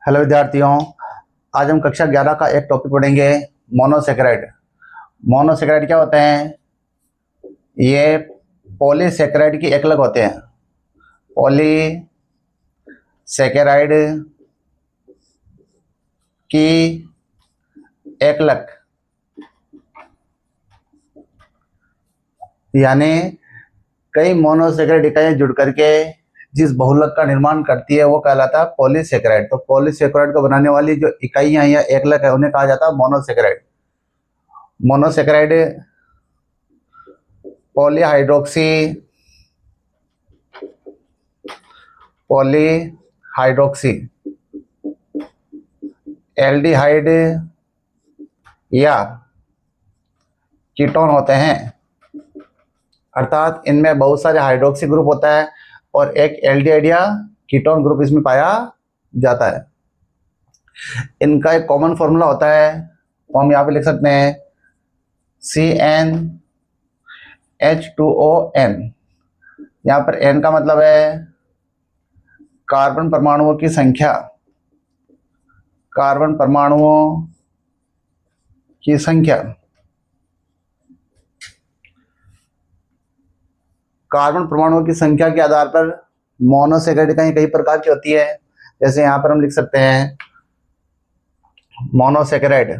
Hello विद्यार्थियों। आज हम कक्षा 11 का एक टॉपिक पढ़ेंगे, मोनोसेकेराइड। मोनोसेकेराइड क्या होते हैं? ये पॉलीसेकेराइड की एकलक होते हैं। पॉलीसेकेराइड की एकलक यानी कई मोनोसेकेराइड इकाइयां जुड़ करके जिस बहुलक का निर्माण करती है वो कहलाता है पॉलीसेकेराइड। तो पॉलीसेकेराइड को बनाने वाली जो इकाइयां या एकलक है उन्हें कहा जाता है monosaccharide. Monosaccharide polyhydroxy polyhydroxy aldehyde या कीटोन होते हैं, अर्थात इनमें बहुत सारे हाइड्रोक्सी ग्रुप होता है और एक एल्डिहाइड या कीटोन ग्रुप इसमें पाया जाता है। इनका एक कॉमन फॉर्मूला होता है, वो हम यहाँ पे लिख सकते हैं CnH2ON। यहाँ पर N का मतलब है कार्बन परमाणुओं की संख्या। कार्बन परमाणुओं की संख्या, कार्बन परमाणुओं की संख्या के आधार पर मोनोसेकेराइड कई प्रकार की होती है। जैसे यहाँ पर हम लिख सकते हैं मोनोसेकेराइड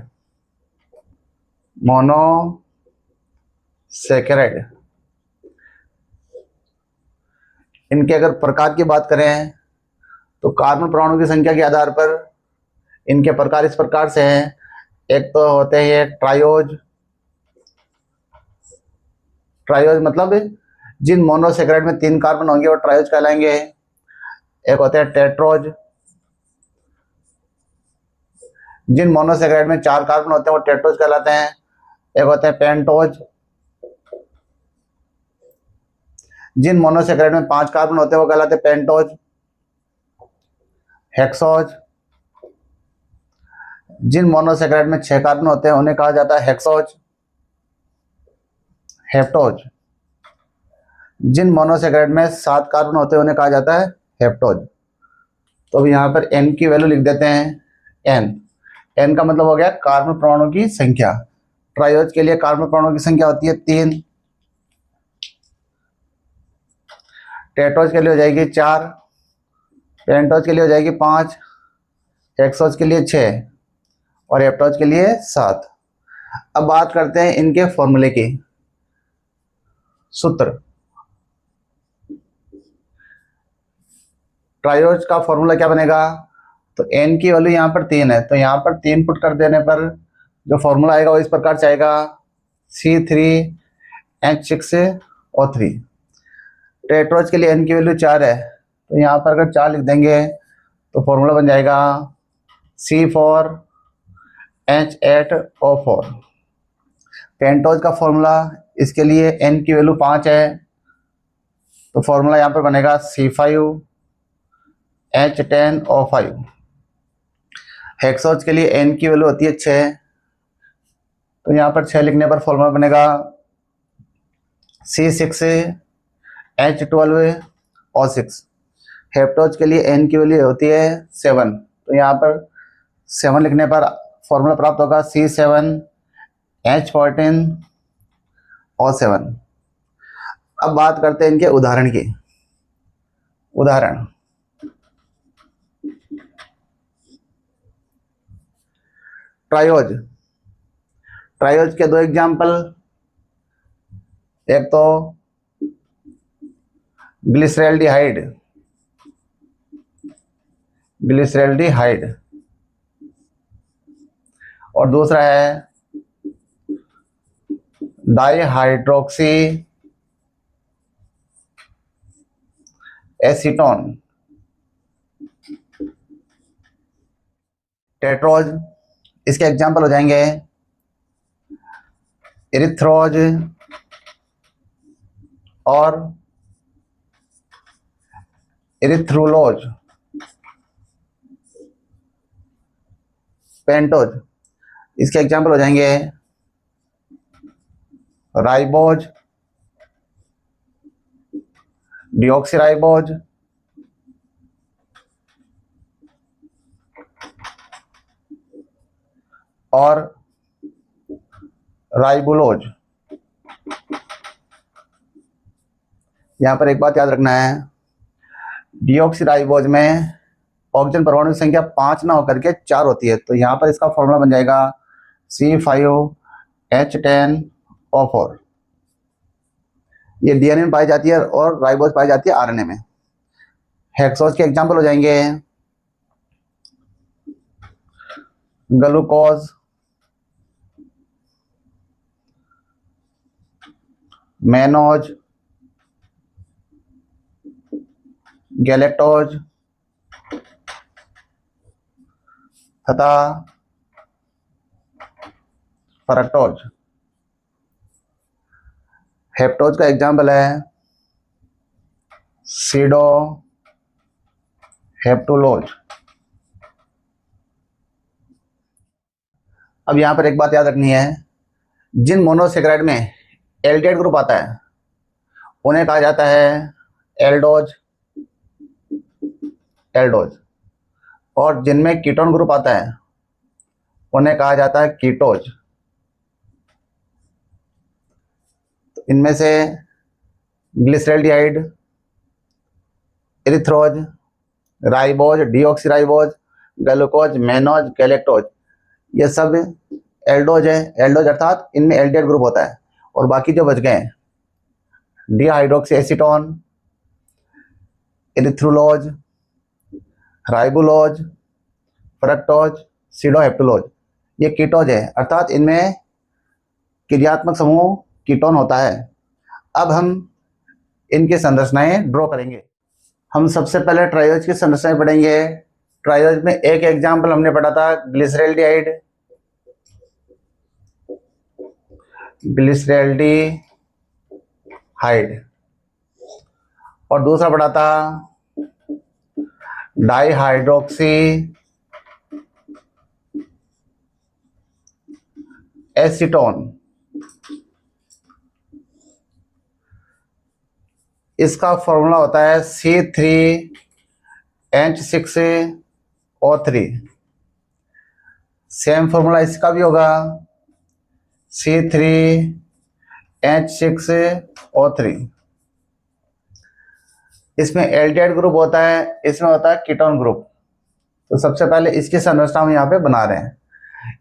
इनके अगर प्रकार की बात करें तो कार्बन परमाणु की संख्या के आधार पर इनके प्रकार इस प्रकार से हैं। एक तो होते हैं ये ट्रायोज मतलब जिन मोनोसेकेराइड में 3 कार्बन होंगे वो ट्रायोज कहलाएंगे। एक होते हैं टेट्रोज, जिन मोनोसेकेराइड में 4 कार्बन होते हैं वो टेट्रोज कहलाते हैं। एक होते हैं पेंटोज, जिन मोनोसेकेराइड में 5 कार्बन होते हैं वो कहलाते हैं पेंटोज। हेक्सोज, जिन मोनोसेकेराइड में 6 कार्बन होते हैं उन्हें कहा जाता है हेक्सोज। हेप्टोज, जिन मोनोसेकेराइड में 7 कार्बन होते हैं उन्हें कहा जाता है हेप्टोज। तो अब यहाँ पर N की वैल्यू लिख देते हैं। N का मतलब हो गया कार्बन परमाणु की संख्या। ट्रायोज के लिए कार्बन परमाणु की संख्या होती है 3, टेट्रोज के लिए हो जाएगी 4, पेंटोज के लिए हो जाएगी 5, हेक्सोज के लिए 6 और हेप्टोज के लिए 7। अब बात करते हैं इनके फॉर्मूले की। सूत्र, ट्रायोज का फॉर्मूला क्या बनेगा? तो N की वैल्यू यहाँ पर 3 है, तो यहाँ पर 3 पुट कर देने पर जो फॉर्मूला आएगा वो इस प्रकार से आएगा C3H6O3। टेट्रोज के लिए N की वैल्यू 4 है, तो यहाँ पर अगर 4 लिख देंगे तो फॉर्मूला बन जाएगा C4H8O4। पेंटोज का फॉर्मूला, इसके लिए N की वैल्यू 5 है, तो फॉर्मूला यहाँ पर बनेगा C5H10O5। हेक्सोज के लिए N की वैल्यू होती है 6, तो यहाँ पर 6 लिखने पर फॉर्मूला बनेगा C6H12O6। हेप्टोज के लिए N की वैल्यू होती है 7, तो यहाँ पर 7 लिखने पर फॉर्मूला प्राप्त होगा C7H14O7। अब बात करते हैं इनके उदाहरण की। उदाहरण, ट्रायोज के 2 एग्जाम्पल। एक तो ग्लिसरैल्डिहाइड और दूसरा है डाइहाइड्रोक्सी एसीटोन। टेट्रोज, इसके एग्जाम्पल हो जाएंगे इरिथ्रोज और इरिथ्रुलोज। पेंटोज, इसके एग्जाम्पल हो जाएंगे राइबोज, डिऑक्सीराइबोज और राइबोलोज। यहां पर एक बात याद रखना है, डीऑक्सीराइबोज में ऑक्सीजन परमाणु की संख्या 5 ना होकर के 4 होती है, तो यहां पर इसका फॉर्मूला बन जाएगा C5H10O4। ये डीएनए में पाई जाती है और राइबोज पाई जाती है आरएनए में। हेक्सोज के एग्जाम्पल हो जाएंगे ग्लूकोज, मैनोज, गैलेक्टोज तथा फ्रक्टोज। हेप्टोज का एग्जाम्पल है सीडो, हेप्टुलोज। अब यहां पर एक बात याद रखनी है, जिन मोनोसेकेराइड में एल्डिहाइड ग्रुप आता है उन्हें कहा जाता है एल्डोज, एल्डोज, और जिनमें कीटोन ग्रुप आता है उन्हें कहा जाता है कीटोज। तो इनमें से glyceraldehyde, erythrose, ribose, deoxyribose, glucose, mannose, galactose, ये सब एल्डोज है। एल्डोज अर्थात इनमें एल्डिहाइड ग्रुप होता है। और बाकी जो बच गए डिहाइड्रोक्सी एसीटोन, एरिथ्रुलोज, राइबोलोज, फ्रक्टोज, सीडोहेप्टुलोज, ये कीटोज है, अर्थात इनमें क्रियात्मक समूह कीटोन होता है। अब हम इनकी संरचनाएं ड्रॉ करेंगे। हम सबसे पहले ट्रायोज की संरचनाएं पढ़ेंगे। ट्रायोज में एक एग्जाम्पल हमने पढ़ा था ग्लिसरॉल्डिहाइड, ग्लिसरॉल्डिहाइड, और दूसरा पढ़ा था डाइहाइड्रोक्सी एसीटोन। इसका फॉर्मूला होता है C3H6O3। सेम फॉर्मूला इसका भी होगा C3H6O3। इसमें एल्डिहाइड ग्रुप होता है, इसमें होता है कीटोन ग्रुप। तो सबसे पहले इसकी संरचना हम यहाँ पे बना रहे हैं।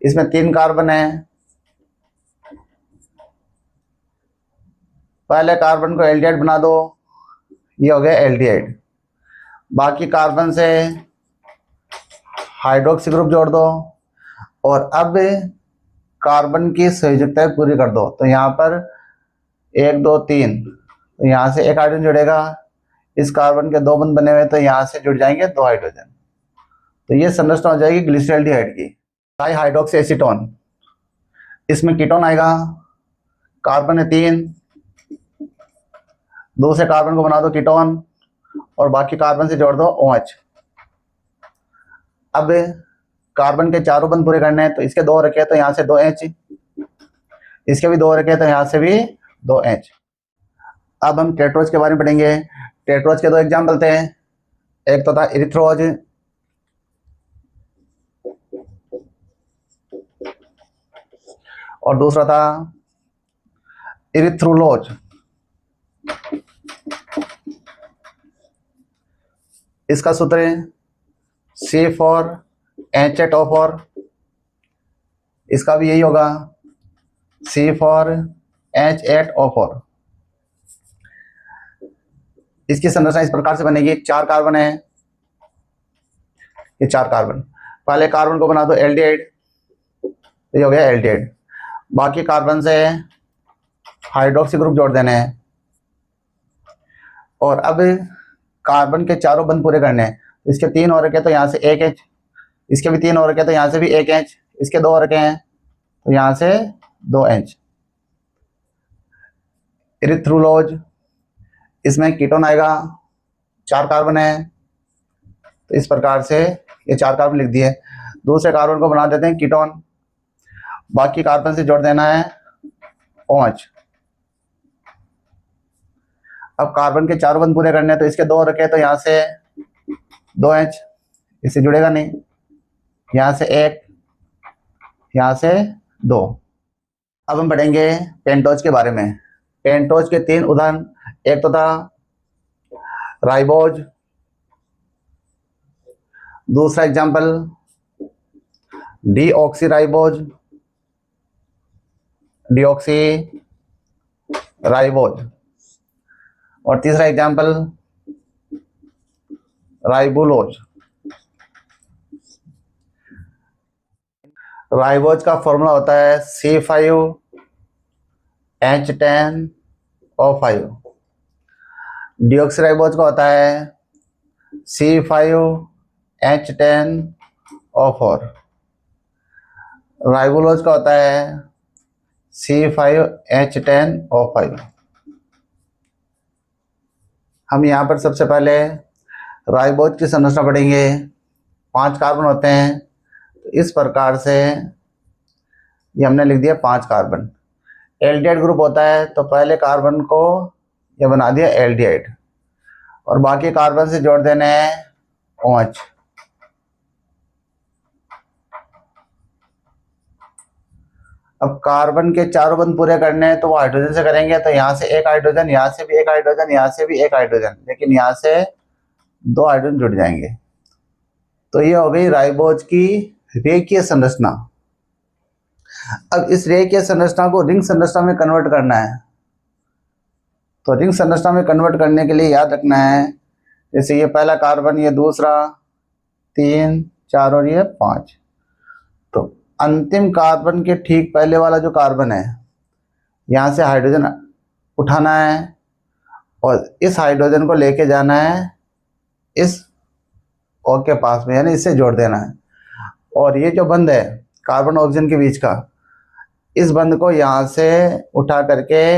इसमें 3 कार्बन है। पहले कार्बन को एल्डिहाइड बना दो, ये हो गया एल्डिहाइड। बाकी कार्बन से हाइड्रोक्सी ग्रुप जोड़ दो और अब कार्बन की संयोजकताएं पूरी कर दो। तो यहाँ पर 1 2 3, तो यहाँ से एक हाइड्रोजन जुड़ेगा, इस कार्बन के 2 बंध बने हुए, तो यहाँ से जुड़ जाएंगे 2 हाइड्रोजन। तो ये संरचना हो जाएगी ग्लिसरॉल्डिहाइड की। डाइहाइड्रोक्सी एसीटोन, इसमें कीटोन आएगा, कार्बन है 3, दूसरे कार्बन को बना दो कीटोन और बाकी कार्बन से जोड़ दो OH। अब कार्बन के चारों बंध पूरे करने हैं, तो इसके 2 रखे तो यहाँ से 2H, इसके भी 2 रखे तो यहाँ से भी 2H। अब हम टेट्रोज के बारे में पढ़ेंगे। टेट्रोज के 2 एग्जाम्पल थे, एक तो था एरिथ्रोज और दूसरा था एरिथ्रुलोज। इसका सूत्र है C4H8O4, इसका भी यही होगा C4H8O4। इसकी संरचना इस प्रकार से बनेगी। 4 कार्बन है, ये 4 कार्बन। पहले कार्बन को बना दो एल्डिहाइड, ये हो गया एल्डिहाइड। बाकी कार्बन से हाइड्रोक्सी ग्रुप जोड़ देने हैं और अब कार्बन के चारों बंध पूरे करने हैं। इसके 3 और रखे तो यहाँ से 1H, इसके भी 3 और रखे तो यहाँ से भी 1H, इसके 2 और रखे हैं तो यहाँ से 2H। एरिथ्रुलोज, इसमें कीटोन आएगा, 4 कार्बन है, तो इस प्रकार से ये 4 कार्बन लिख दिए। दूसरे कार्बन को बना देते हैं कीटोन, बाकी कार्बन से जोड़ देना है OH। अब कार्बन के 4 बंध पूरे करने हैं, तो इसके 2 रखे तो यहाँ से 2H, इससे जुड़ेगा नहीं, यहाँ से 1, यहाँ से 2। अब हम पढ़ेंगे पेंटोज के बारे में। पेंटोज के 3 उदाहरण, एक तो था राइबोज, दूसरा एग्जाम्पल डीऑक्सी राइबोज, और तीसरा एग्जाम्पल राइबुलोज। राइबोज का फॉर्मूला होता है C5H10O5। डीऑक्सीराइबोज का होता है C5H10O4। राइबुलोज का होता है C5H10O5। हम यहाँ पर सबसे पहले राइबोज की संरचना पढ़ेंगे। 5 कार्बन होते हैं, तो इस प्रकार से ये हमने लिख दिया 5 कार्बन। एल्डिहाइड ग्रुप होता है, तो पहले कार्बन को ये बना दिया एल्डिहाइड, और बाकी कार्बन से जोड़ देने हैं OH। अब कार्बन के चारों बंध पूरे करने हैं, तो वो हाइड्रोजन से करेंगे, तो यहाँ से एक हाइड्रोजन, यहाँ से भी एक हाइड्रोजन, यहाँ से भी एक हाइड्रोजन, लेकिन यहाँ से 2 हाइड्रोजन जुड़ जाएंगे। तो ये हो गई राइबोज की रेखीय संरचना। अब इस रेखीय संरचना को रिंग संरचना में कन्वर्ट करना है। तो रिंग संरचना में कन्वर्ट करने के लिए याद रखना है, जैसे ये पहला कार्बन, ये दूसरा, 3, 4 और ये 5। तो अंतिम कार्बन के ठीक पहले वाला जो कार्बन है, यहाँ से हाइड्रोजन उठाना है और इस हाइड्रोजन को लेके जाना है इस O के पास में, यानी इससे जोड़ देना है। और ये जो बंध है कार्बन ऑक्सीजन के बीच का, इस बंध को यहाँ से उठा करके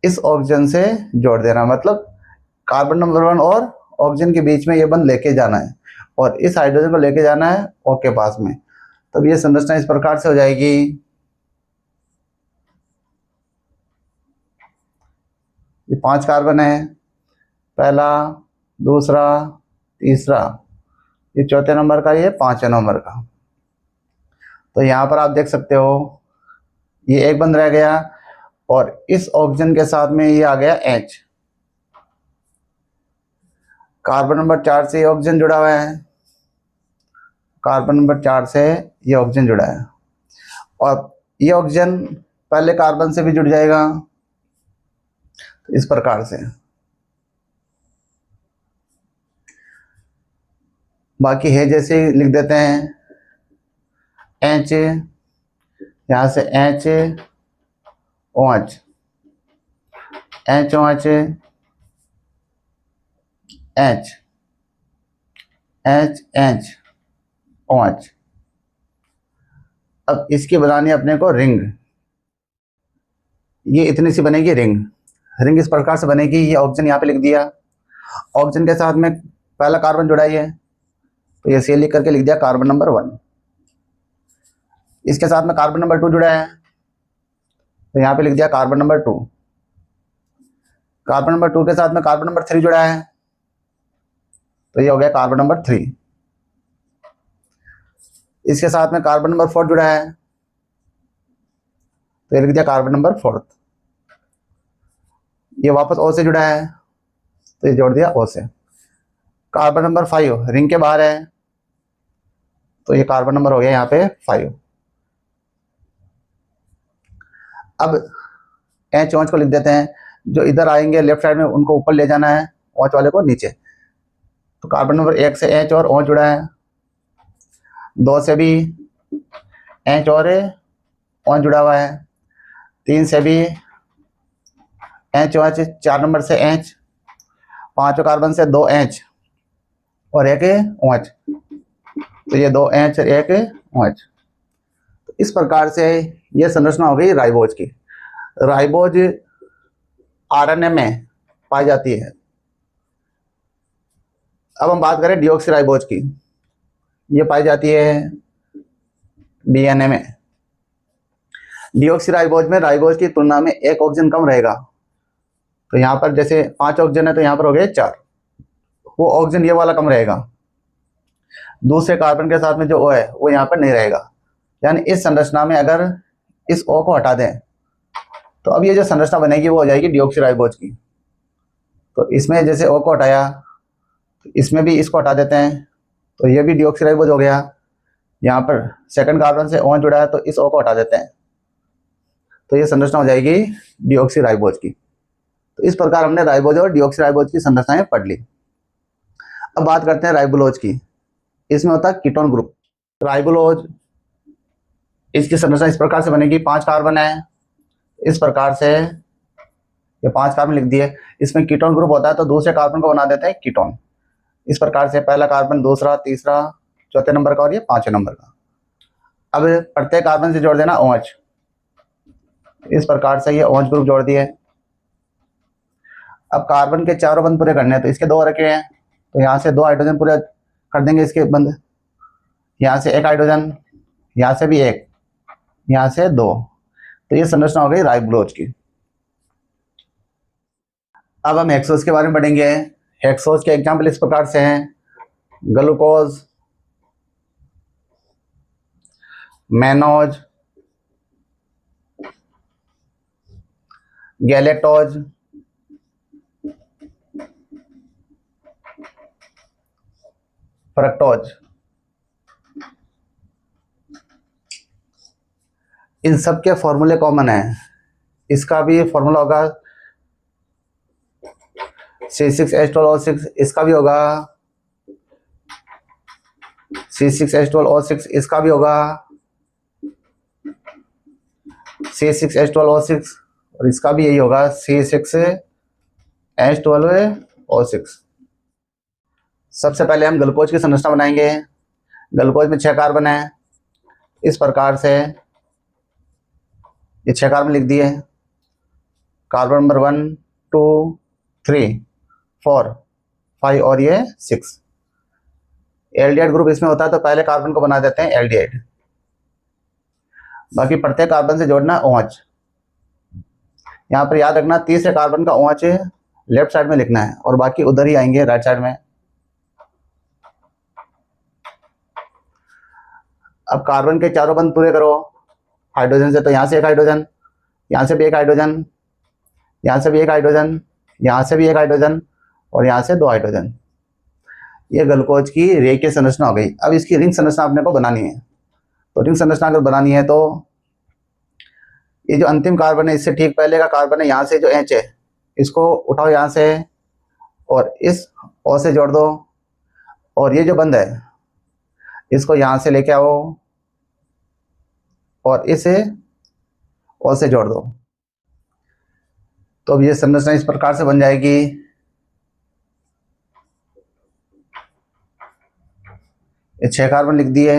इस ऑक्सीजन से जोड़ देना, मतलब कार्बन नंबर 1 और ऑक्सीजन के बीच में ये बंध लेके जाना है और इस हाइड्रोजन को लेके जाना है O के पास में। तब ये संरचना इस प्रकार से हो जाएगी। ये 5 कार्बन है, पहला, दूसरा, तीसरा, ये चौथे नंबर का, ये 5वें नंबर का। तो यहाँ पर आप देख सकते हो ये एक बंध रह गया और इस ऑक्सीजन के साथ में ये आ गया H। कार्बन नंबर 4 से ये ऑक्सीजन जुड़ा हुआ है, कार्बन नंबर 4 से ये ऑक्सीजन जुड़ा है, और ये ऑक्सीजन पहले कार्बन से भी जुड़ जाएगा, तो इस प्रकार से। बाकी है जैसे लिख देते हैं, H, यहाँ से H OH, H OH, H H H OH। अब इसकी बनानी है अपने को रिंग। ये इतनी सी बनेगी रिंग। रिंग इस प्रकार से बनेगी, ये ऑक्सीजन यहाँ पे लिख दिया, ऑक्सीजन के साथ में पहला कार्बन जुड़ा ही है, तो ये सी लिख करके लिख दिया कार्बन नंबर 1। इसके साथ में कार्बन नंबर 2 जुड़ा है, तो यहाँ पे लिख दिया कार्बन नंबर 2। कार्बन नंबर 2 के साथ में कार्बन नंबर 3 जुड़ा है, तो ये हो गया कार्बन नंबर 3। इसके साथ में कार्बन नंबर 4 जुड़ा है, तो ये लिख दिया कार्बन नंबर 4। ये वापस O से जुड़ा है, तो ये जोड़ दिया O से। कार्बन नंबर 5 रिंग के बाहर है, तो ये कार्बन नंबर हो गया यहाँ पे 5। अब H OH को लिख देते हैं, जो इधर आएंगे लेफ्ट साइड में उनको ऊपर ले जाना है, OH वाले को नीचे। तो कार्बन नंबर 1 से H और OH जुड़ा है, 2 से भी H और OH जुड़ा हुआ है, 3 से भी H OH, 4 नंबर से H, 5 कार्बन से 2 H और 1 OH, तो ये 2 H और 1 OH। तो इस प्रकार से ये संरचना हो गई राइबोज की। राइबोज आरएनए में पाई जाती है। अब हम बात करें डीऑक्सीराइबोज की, ये पाई जाती है डीएनए में। डीऑक्सीराइबोज में राइबोज की तुलना में 1 ऑक्सीजन कम रहेगा। तो यहाँ पर जैसे 5 ऑक्सीजन है, तो यहाँ पर हो गए 4, वो ऑक्सीजन ये वाला कम रहेगा। दूसरे कार्बन के साथ में जो O है वो यहाँ पर नहीं रहेगा। यानी इस संरचना में अगर इस O को हटा दें तो अब ये जो संरचना बनेगी वो हो जाएगी डिऑक्सीराइबोज की। तो इसमें जैसे O को हटाया तो इसमें भी इसको हटा देते हैं तो ये भी डिऑक्सीराइबोज हो गया। यहाँ पर सेकंड कार्बन से OH जुड़ा है तो इस O को हटा देते हैं तो ये संरचना हो जाएगी डिऑक्सीराइबोज की। तो इस प्रकार हमने राइबोज और डिऑक्सीराइबोज की संरचनाएं पढ़ ली। अब बात करते हैं राइबोलोज की। इसमें होता है कीटोन ग्रुप। राइबोलोज, इसकी संरचना इस प्रकार से बनेगी, 5 कार्बन है, इस प्रकार से ये 5 कार्बन लिख दिए। इसमें कीटोन ग्रुप होता है तो दूसरे कार्बन को बना देते हैं कीटोन। इस प्रकार से पहला कार्बन, दूसरा, तीसरा, चौथे नंबर का और ये 5वें नंबर का। अब प्रत्येक कार्बन से जोड़ देना OH। इस प्रकार से ये OH ग्रुप जोड़ दिए। अब कार्बन के चारों बंध पूरे करने हैं तो इसके 2 रखे हैं तो यहाँ से 2 हाइड्रोजन पूरे कर देंगे इसके बंध। यहाँ से 1 हाइड्रोजन, यहाँ से भी 1, यहाँ से 2। तो ये संरचना हो गई राइबोलोज की। अब हम हेक्सोज के बारे में पढ़ेंगे। हेक्सोज के एग्जाम्पल इस प्रकार से हैं, ग्लूकोज, मैनोज, गैलेक्टोज, फ्रक्टोज। इन सब के फॉर्मूले कॉमन है। इसका भी फॉर्मूला होगा C6H12O6, इसका भी होगा C6H12O6, इसका भी होगा C6H12O6 और इसका भी यही होगा C6H12O6। सबसे पहले हम ग्लूकोज की संरचना बनाएंगे। ग्लूकोज में 6 कार्बन है। इस प्रकार से ये 6 कार्बन लिख दिए। कार्बन नंबर 1, 2, 3, 4, 5 और ये 6। एल्डिहाइड ग्रुप इसमें होता है तो पहले कार्बन को बना देते हैं एल्डिहाइड। बाकी प्रत्येक कार्बन से जोड़ना OH। यहाँ पर याद रखना तीसरे कार्बन का OH लेफ्ट साइड में लिखना है और बाकी उधर ही आएंगे राइट साइड में। अब कार्बन के चारों बंध पूरे करो हाइड्रोजन से, तो यहाँ से 1 हाइड्रोजन, यहाँ से भी 1 हाइड्रोजन, यहाँ से भी 1 हाइड्रोजन, यहाँ से भी 1 हाइड्रोजन और यहाँ से 2 हाइड्रोजन। ये ग्लूकोज की रेखीय संरचना हो गई। अब इसकी रिंग संरचना अपने को बनानी है। तो रिंग संरचना अगर बनानी है तो ये जो अंतिम कार्बन है इससे ठीक पहले का कार्बन है, यहाँ से जो H है इसको उठाओ यहाँ से और इस O से जोड़ दो और ये जो बंध है इसको यहाँ से लेके आओ और इसे O से जोड़ दो। तो अब ये संरचना इस प्रकार से बन जाएगी। ये 6 कार्बन लिख दिए,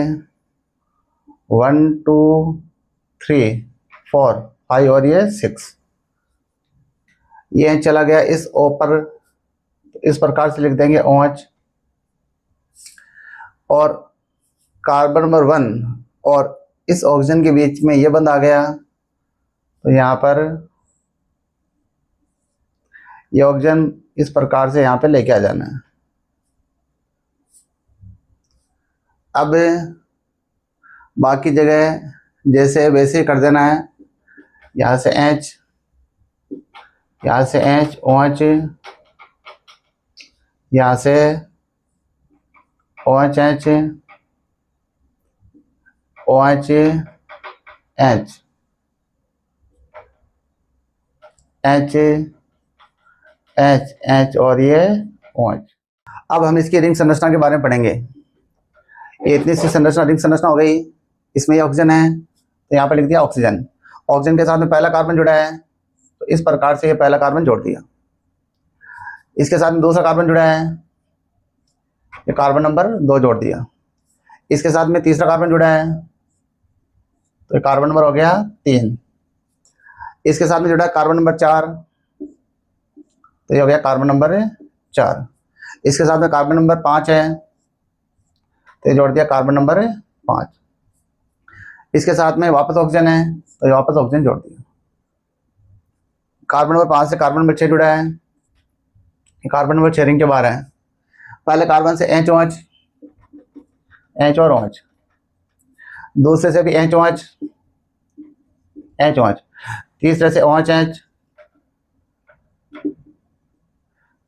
1, 2, 3, 4, 5 और ये 6। ये चला गया इस O पर, इस प्रकार से लिख देंगे OH। और कार्बन नंबर 1 और इस ऑक्सीजन के बीच में ये बंध आ गया तो यहाँ पर ये ऑक्सीजन इस प्रकार से यहाँ पे लेके आ जाना है। अब बाकी जगह जैसे वैसे ही कर देना है। यहाँ से H, यहाँ से H, OH, यहाँ से OH, H, OH, H, H, H, H और ये OH। अब हम इसकी रिंग संरचना के बारे में पढ़ेंगे। ये इतनी सी संरचना, रिंग संरचना हो गई। इसमें ये ऑक्सीजन है तो यहाँ पर लिख दिया ऑक्सीजन। ऑक्सीजन के साथ में पहला कार्बन जुड़ा है तो इस प्रकार से ये पहला कार्बन जोड़ दिया। इसके साथ में दूसरा कार्बन जुड़ा है, ये कार्बन नंबर 2 जोड़ दिया। इसके साथ में तीसरा कार्बन जुड़ा है तो ये कार्बन नंबर हो गया 3। इसके साथ में जुड़ा है कार्बन नंबर 4 तो ये हो गया कार्बन नंबर 4। इसके साथ में कार्बन नंबर 5 है तो ये जोड़ दिया कार्बन नंबर 5। इसके साथ में वापस ऑक्सीजन है तो ये वापस ऑक्सीजन जोड़ दिया। कार्बन नंबर 5 से कार्बन नंबर 6 जुड़ा है, ये कार्बन नंबर 6 रिंग के बाहर है। पहले कार्बन से H, OH, H और OH। दूसरे से भी एच OH, एच OH, तीसरे से OH H,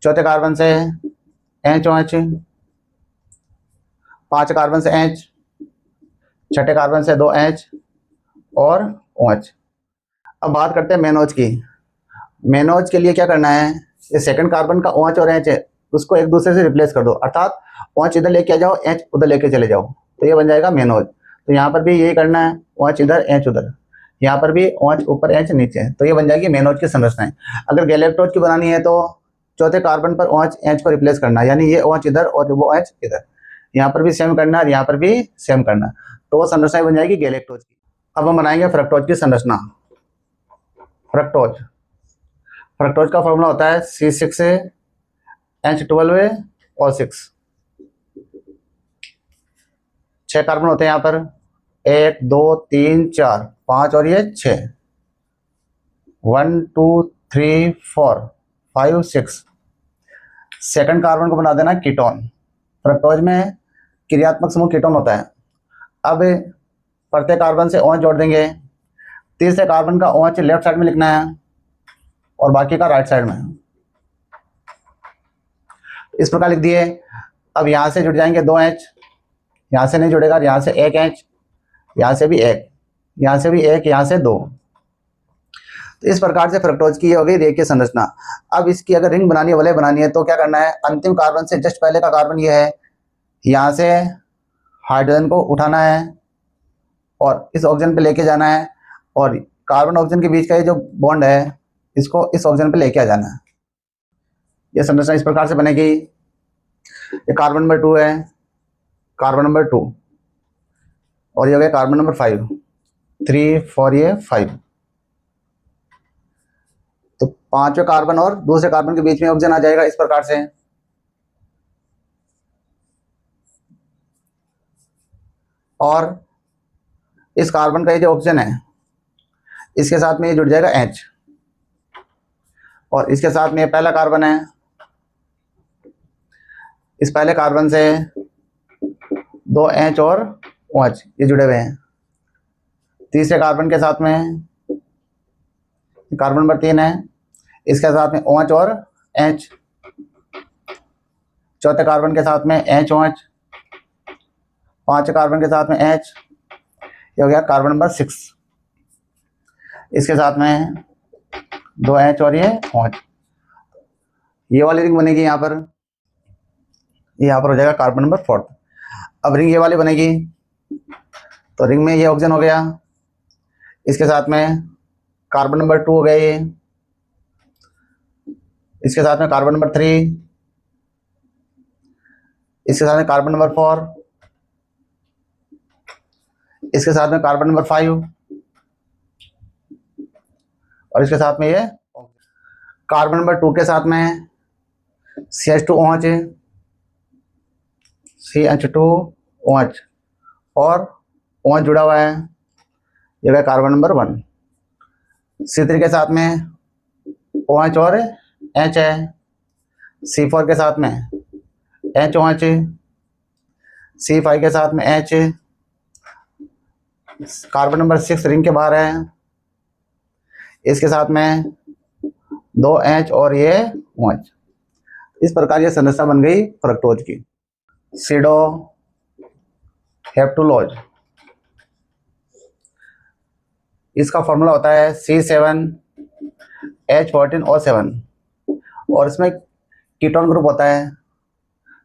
चौथे कार्बन से एच OH, पांच कार्बन से H, छठे कार्बन से दो H और OH। अब बात करते हैं मेन OH की। मेन OH के लिए क्या करना है, ये सेकंड कार्बन का OH और H है, उसको एक दूसरे से रिप्लेस कर दो, अर्थात OH इधर लेके आ जाओ, H उधर लेके चले जाओ, तो ये बन जाएगा मेन OH। तो यहाँ पर भी यही करना है, OH इधर H उधर, यहाँ पर भी OH ऊपर H नीचे, तो ये बन जाएगी मेन OH की संरचनाएं। अगर गैलेक्टोज की बनानी है तो चौथे कार्बन पर OH H को रिप्लेस करना, यानी ये OH इधर और वो H इधर, यहाँ पर भी सेम करना है, यहाँ पर भी सेम करना, तो वो संरचना बन जाएगी गैलेक्टोज की। अब हम बनाएंगे फ्रक्टोज की संरचना। फ्रक्टोज, फ्रक्टोज का फॉर्मूला होता है C6H12 और 6, 6 कार्बन होते हैं यहाँ पर, 1 2 3 4 5 और ये 6, 1 2 3 4 5 6। सेकंड कार्बन को बना देना कीटोन। फ्रक्टोज में क्रियात्मक समूह कीटोन होता है। अब प्रत्येक कार्बन से OH जोड़ देंगे, तीसरे कार्बन का OH लेफ्ट साइड में लिखना है और बाकी का राइट साइड में, इस प्रकार लिख दिए। अब यहाँ से जुड़ जाएंगे 2H, यहाँ से नहीं जुड़ेगा, यहाँ से 1H, यहाँ से भी 1, यहाँ से भी 1, यहाँ से 2। तो इस प्रकार से फ्रक्टोज की ये हो गई रेखीय संरचना। अब इसकी अगर रिंग बनानी है, वलय बनानी है, तो क्या करना है, अंतिम कार्बन से जस्ट पहले का कार्बन ये है, यहाँ से हाइड्रोजन को उठाना है और इस ऑक्सीजन पे लेके जाना है, और कार्बन ऑक्सीजन के बीच का ये जो बॉन्ड है, इसको इस ऑक्सीजन पे लेके आ जाना है। ये संरचना इस प्रकार से बनेगी। ये कार्बन नंबर 2 है, कार्बन नंबर 2, और ये हो गया कार्बन नंबर 5, 3 4 ये 5। तो पांचवें कार्बन और दूसरे कार्बन के बीच में ऑक्सीजन आ जाएगा इस प्रकार से। और इस कार्बन का ये जो ऑक्सीजन है, इसके साथ में ये जुड़ जाएगा H, और इसके साथ में ये पहला कार्बन है, इस पहले कार्बन से 2 H और OH ये जुड़े हुए हैं। तीसरे कार्बन के साथ में कार्बन नंबर 3 है, इसके साथ में OH और H, चौथे कार्बन के साथ में H OH, पांचवें कार्बन के साथ में H, ये हो गया कार्बन नंबर 6, इसके साथ में 2 H और ये OH। ये वाली रिंग बनेगी यहाँ पर, यहाँ पर हो जाएगा कार्बन नंबर 4। अब रिंग ये वाली बनेगी, तो रिंग में ये ऑक्सीजन हो गया, इसके साथ में कार्बन नंबर 2 हो गया ये, इसके साथ में कार्बन नंबर 3, इसके साथ में कार्बन नंबर 4, इसके साथ में कार्बन नंबर 5, और इसके साथ में ये कार्बन नंबर 2 के साथ में CH2OH, CH2OH और OH जुड़ा हुआ है, ये है कार्बन नंबर 1। C3 के साथ में OH और H है, C4 के साथ में HOH, C5 के साथ में H, कार्बन नंबर 6 रिंग के बाहर है, इसके साथ में 2 H और ये OH। इस प्रकार ये संरचना बन गई फ्रक्टोज की। सीडो हेप्टुलोज, इसका फॉर्मूला होता है C7H14O7, और इसमें कीटोन ग्रुप होता है।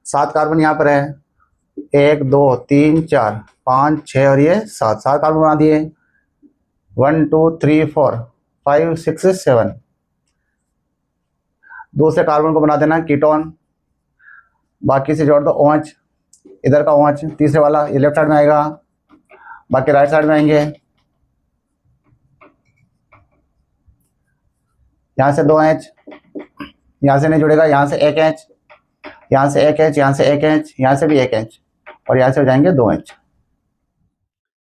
7 कार्बन यहाँ पर है, 1 2 3 4 5 6 और ये 7 कार्बन बना दिए। 1 2 3 4 5 6 7। दूसरे कार्बन को बना देना कीटोन, बाकी से जोड़ दो OH, इधर का OH, तीसरे वाला ये लेफ्ट साइड में आएगा, बाकी राइट साइड में आएंगे। यहाँ से 2H, यहाँ से नहीं जुड़ेगा, यहाँ से 1H, यहाँ से 1H, यहाँ से 1H, यहाँ से भी 1H, और यहाँ से हो जाएंगे 2H।